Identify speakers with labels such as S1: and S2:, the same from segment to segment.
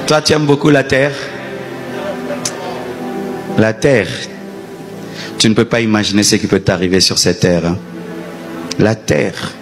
S1: Toi, tu aimes beaucoup la terre. La terre. Tu ne peux pas imaginer ce qui peut t'arriver sur cette terre. Hein. La terre.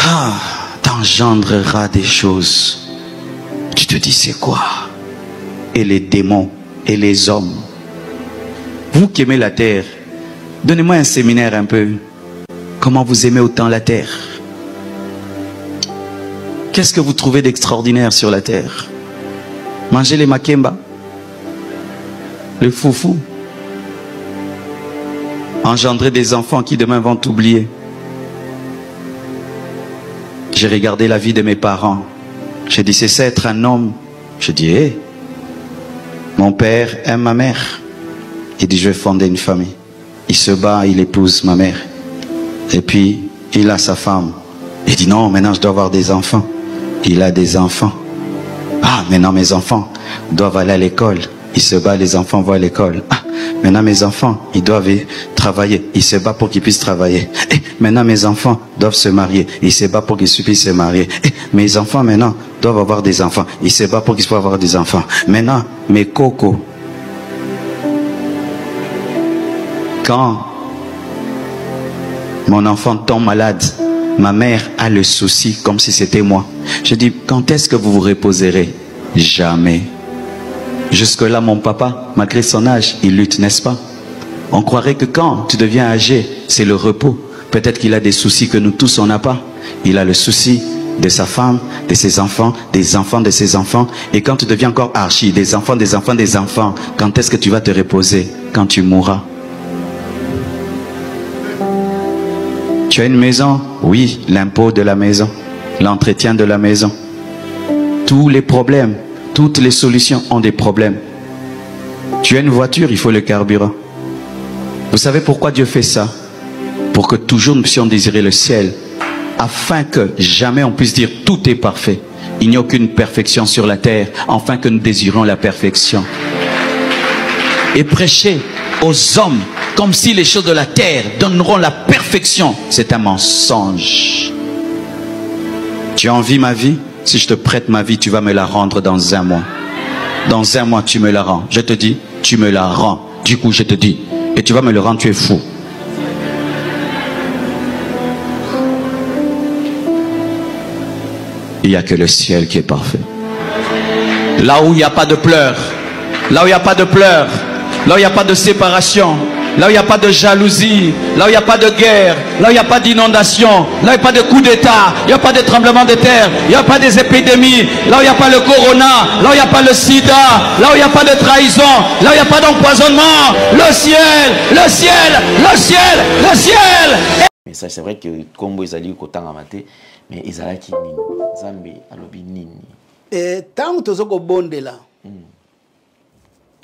S1: Ah, t'engendrera des choses. Tu te dis, c'est quoi? Et les démons et les hommes. Vous qui aimez la terre, donnez-moi un séminaire un peu. Comment vous aimez autant la terre? Qu'est-ce que vous trouvez d'extraordinaire sur la terre? Manger les makemba, le foufou, engendrer des enfants qui demain vont t'oublier. J'ai regardé la vie de mes parents. J'ai dit, c'est ça être un homme. Je dis, hé, mon père aime ma mère. Il dit, je vais fonder une famille. Il se bat, il épouse ma mère. Et puis, il a sa femme. Il dit, non, maintenant je dois avoir des enfants. Il a des enfants. Ah, maintenant mes enfants doivent aller à l'école. Il se bat, les enfants vont à l'école. Ah, maintenant mes enfants, ils doivent travailler. Il se bat pour qu'ils puissent travailler. Et maintenant mes enfants doivent se marier. Il se bat pour qu'ils puissent se marier. Et mes enfants maintenant doivent avoir des enfants. Il se bat pour qu'ils puissent avoir des enfants. Maintenant, mes cocos. Quand mon enfant tombe malade, ma mère a le souci comme si c'était moi. Je dis, quand est-ce que vous vous reposerez? Jamais. Jusque-là, mon papa, malgré son âge, il lutte, n'est-ce pas? On croirait que quand tu deviens âgé, c'est le repos. Peut-être qu'il a des soucis que nous tous, on n'a pas. Il a le souci de sa femme, de ses enfants, des enfants de ses enfants. Et quand tu deviens encore archi, des enfants, des enfants, des enfants, quand est-ce que tu vas te reposer? Quand tu mourras. Tu as une maison? Oui, l'impôt de la maison, l'entretien de la maison. Tous les problèmes, toutes les solutions ont des problèmes. Tu as une voiture, il faut le carburant. Vous savez pourquoi Dieu fait ça? Pour que toujours nous puissions désirer le ciel, afin que jamais on puisse dire tout est parfait. Il n'y a aucune perfection sur la terre, afin que nous désirons la perfection. Et prêcher aux hommes comme si les choses de la terre donneront la perfection, c'est un mensonge. Tu as envie ma vie? Si je te prête ma vie, tu vas me la rendre dans un mois. Dans un mois, tu me la rends. Je te dis, tu me la rends. Du coup, je te dis, et tu vas me le rendre, tu es fou. Il n'y a que le ciel qui est parfait. Là où il n'y a pas de pleurs, là où il n'y a pas de pleurs, là où il n'y a pas de séparation, là où il n'y a pas de jalousie, là où il n'y a pas de guerre, là où il n'y a pas d'inondation, là où il n'y a pas de coup d'état, il n'y a pas de tremblement de terre, il n'y a pas des épidémies, là où il n'y a pas le corona, là où il n'y a pas le sida, là où il n'y a pas de trahison, là où il n'y a pas d'empoisonnement, le ciel, le ciel, le ciel, le ciel.
S2: Mais ça, c'est vrai que Combo Ezali Kotanga Maté, mais Ezala qui nini, Zambe alobi nini.
S3: Et tant que tozo bonde là,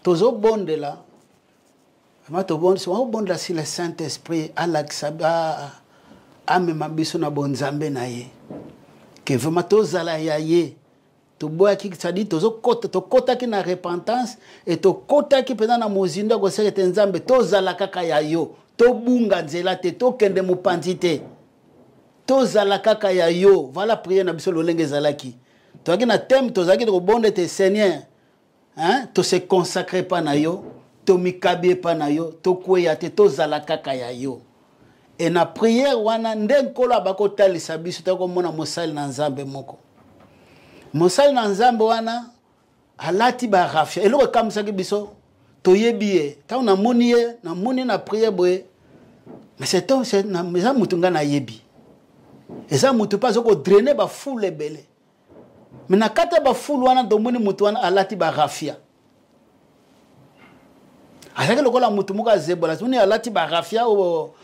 S3: tozo bonde là. C'est bon si le Saint-Esprit a l'accabा a même ambition na bonzambe na ye que vraiment tozala ya ye to boya ki ça dit tozo kota ki na repentance et to kota ki pena na mozindo ko sekete nzambe tozala kaka ya yo to bunga nzela te to kende mupanzi te tozala kaka ya yo voilà prier na biso lolenge zalaki to ki na thème tozaki to bonde te Seigneur hein to se consacrer pa na yo to mikabie pa na yo to kweya te to zala kaka ya yo et na prière wana ndenkolo abako talisa biso ta ko mona mosali na nzambe moko mosali na nzambe wana alati ba rafia eloko kamsaki biso to yebie ta na moni na prière boye mais c'est na meza mutunga na yebi eza mutu pa zoko drainer ba foule belé mais na kata ba foule wana do moni mutu wana alati ba rafia azaki lokola mutu muka zebola tuni alati ba rafia o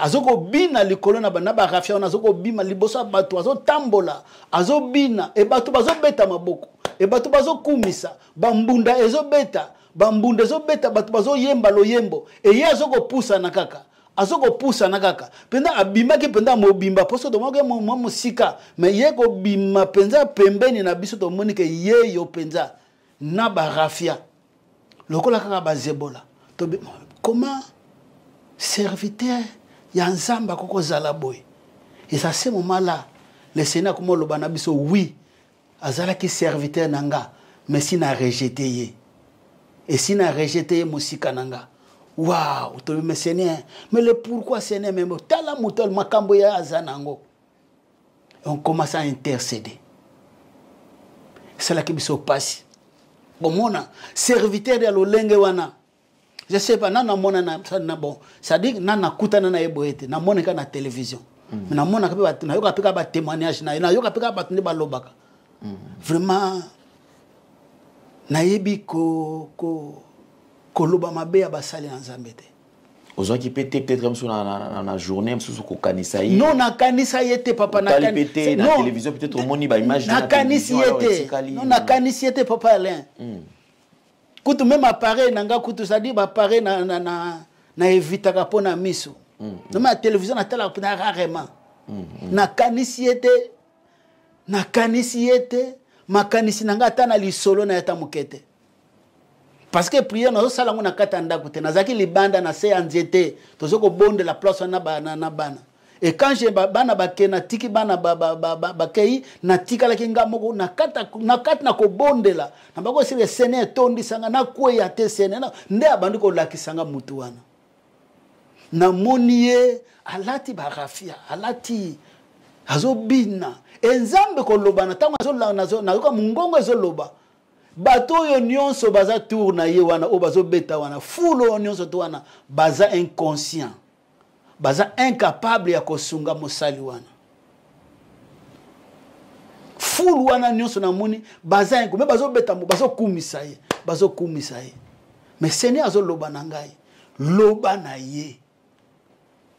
S3: azoko bina likolo na ba rafia on azoko bima liboso bato azo tambola azo bina e bato bazo beta maboko e bato bazo kumisa bambunda ezo beta bambunda ezo beta bato bazo yemba loyembo e ye azoko pusa na kaka azoko pusa na kaka penda abima ki penda mobimba poso to moke mo musika mais ye ko bima penza pembeni na biso to monike ye yo penza na ba rafia lokola kaka ba zebola. Comment serviteur Yanzamba Koko Zalaboy. Et à ce moment-là, le Seigneur comme le banabiso oui azala ki serviteur nanga mais si na rejeté ye et si na rejeté ye musika nanga waouh to me Seigneur mais le pourquoi Seigneur même tala mutol makambo ya azanango on commence à intercéder c'est là que biso passe bon mona serviteur de lolenge wana je sais pas nana mona na bon ça dit nana kutana na eboete na mona ka na télévision mais na mona ka ba na yoka peka ba témoignage na yoka peka ba tuni ba lobaka vraiment na yebi ko loba mabe ya basali na Nzambe te
S2: aux qui peut-être comme sur la journée sur ko kanisa yi
S3: non na kanisa yete papa na
S2: kanisa na télévision peut-être au moni ba image
S3: na kanisa yete non na kanisa yete papa Alain kutu même appareil nanga kutu ça dit ba appareil na evitaka pona miso non ma télévision na tala na rarement na kanisa yete makanisi nanga ata na lisolo na yata mukete parce que prière na sala ngona kata ndako te nazaki libanda na se anziete tozoko bonde la place na bana et quand je bana bakena tiki bana bakei na tika la kinga moko na kata na ko bondela na bako sire sene tondi sanga na kwe ya te sene na nde abandiko lakisanga mutu wana na moniye alati barafia alati azobina enzambe ko loba na tango na ko mungongo ezoloba bato yo nyonso baza tour na ye wana o bazo beta wana fulo nyonso to wana baza inconscient baza incapable ya kosunga mosali wana fulo wana nyonso na moni baza inko me bazo beta bazo kumisa ye mais Seigneur azo loba na ngai loba na ye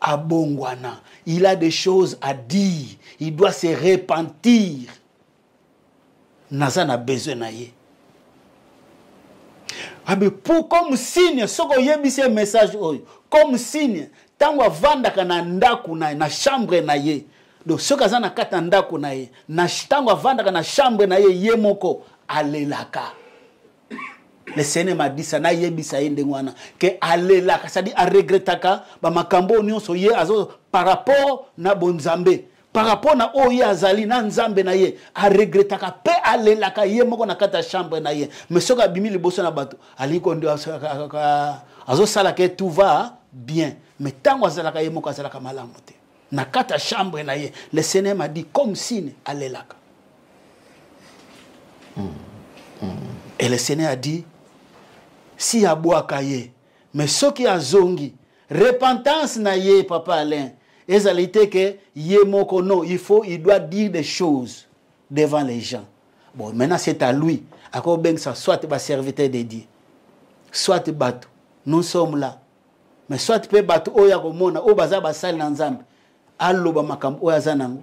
S3: abongwana il a des choses à dire il doit se repentir naza na besoin na ye abe pour comme signe soko yebise message oyo comme signe tango avandaka na ndaku na chambre na ye donc soka za na kata ndaku na ye na tango avandaka na chambre na ye moko alelaka le Seigneur m'a dit ça na yebisa ye ndengwana que alelaka ça dit a regretaka ba makambo nyonso ye azo par rapport na bonzambe par rapport na oye azali na Nzambe na ye a regretaka pe alelaka ye moko na kata chambre na ye mais soka bimi liboso na bato aliko ndo azo sala ke tout va bien mais tango azalaka ye moko azalaka malamu te na kata chambre na ye le Seigneur m'a dit comme signe alelaka et le Seigneur a dit si abwaka ye mais soki azongi repentance na ye papa Alain ezalité que yemoko non il doit dire des choses devant les gens bon maintenant c'est à lui ako ben ça soit ba serviteur de Dieu soit bato nous sommes là mais soit pe bato oya ko mona o baza basali na Nzambe aloba makambo oya zanango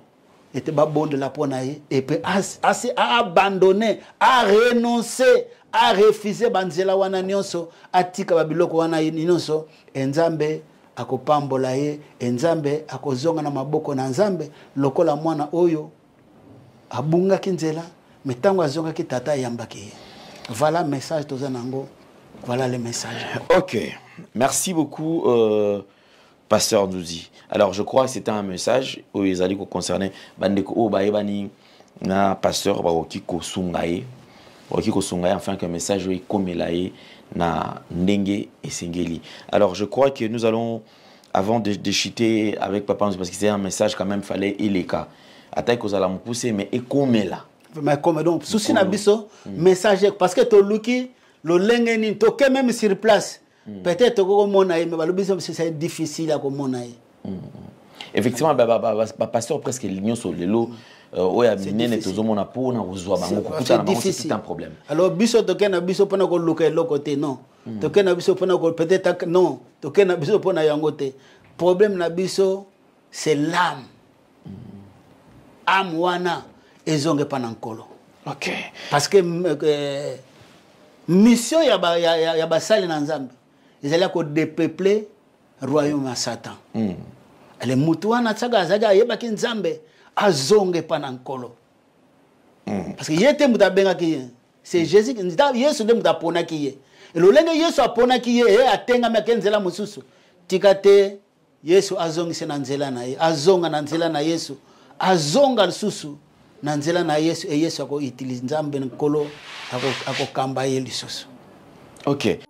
S3: était ba bonde la pona ye et puis à abandonner à renoncer à refuser banzela wana nyonso atika babiloko wana nyonso Nzambe akopambola ye Nzambe akozonga na maboko na Nzambe lokola mwana oyo abunga kinzela metango azonga ki tata yambaki. Voilà le message tozanango, voilà le message.
S2: OK. Merci beaucoup pasteur Ndouzi. Alors je crois que c'était un message où ils allaient concerner bandeko o baebani na pasteur baoki ko sungaye. Baoki ko sungaye enfin que message est comme laé na ndenge et sengeli. Alors je crois que nous allons avant de chuter avec papa parce que c'est un message quand même fallait ileka. Attaque aux allons pousser mais et comme là.
S3: Mais comme donc souci na biso message parce que to luki lo lengeni to que même sur place peut-être ko mona mais balobiso c'est difficile à ko mona.
S2: Effectivement pasteur presque l'union sur le lot oya minene to zomona po na ozwa bango kukuta na bango c'est un problème.
S3: Alors biso to ke na biso pona ko luka lo côté non. To ke na biso pona ko peut-être non, to ke na biso pona yango te. Problème na biso c'est l'âme. Âme wana ezonge panankolo.
S2: OK.
S3: Parce que mission ya basali na Nzambe ezali ko dépeupler royaume à Satan. Ale mutu wana tsaga azaga yebaki Nzambe azonge panankolo. Parce que yete mutabenga ki c'est Jésus qui Yesu de mutapona ki ye. Et le lenge Yesu apona ki ye e atenga mekenzela mususu. Tikate Yesu azongi se na nzela na ye, azonga na nzela na Yesu. Azonga lususu na nzela na Yesu e Yesu ako utilise nzambe nkolo ako kamba ye lisusu.
S2: OK.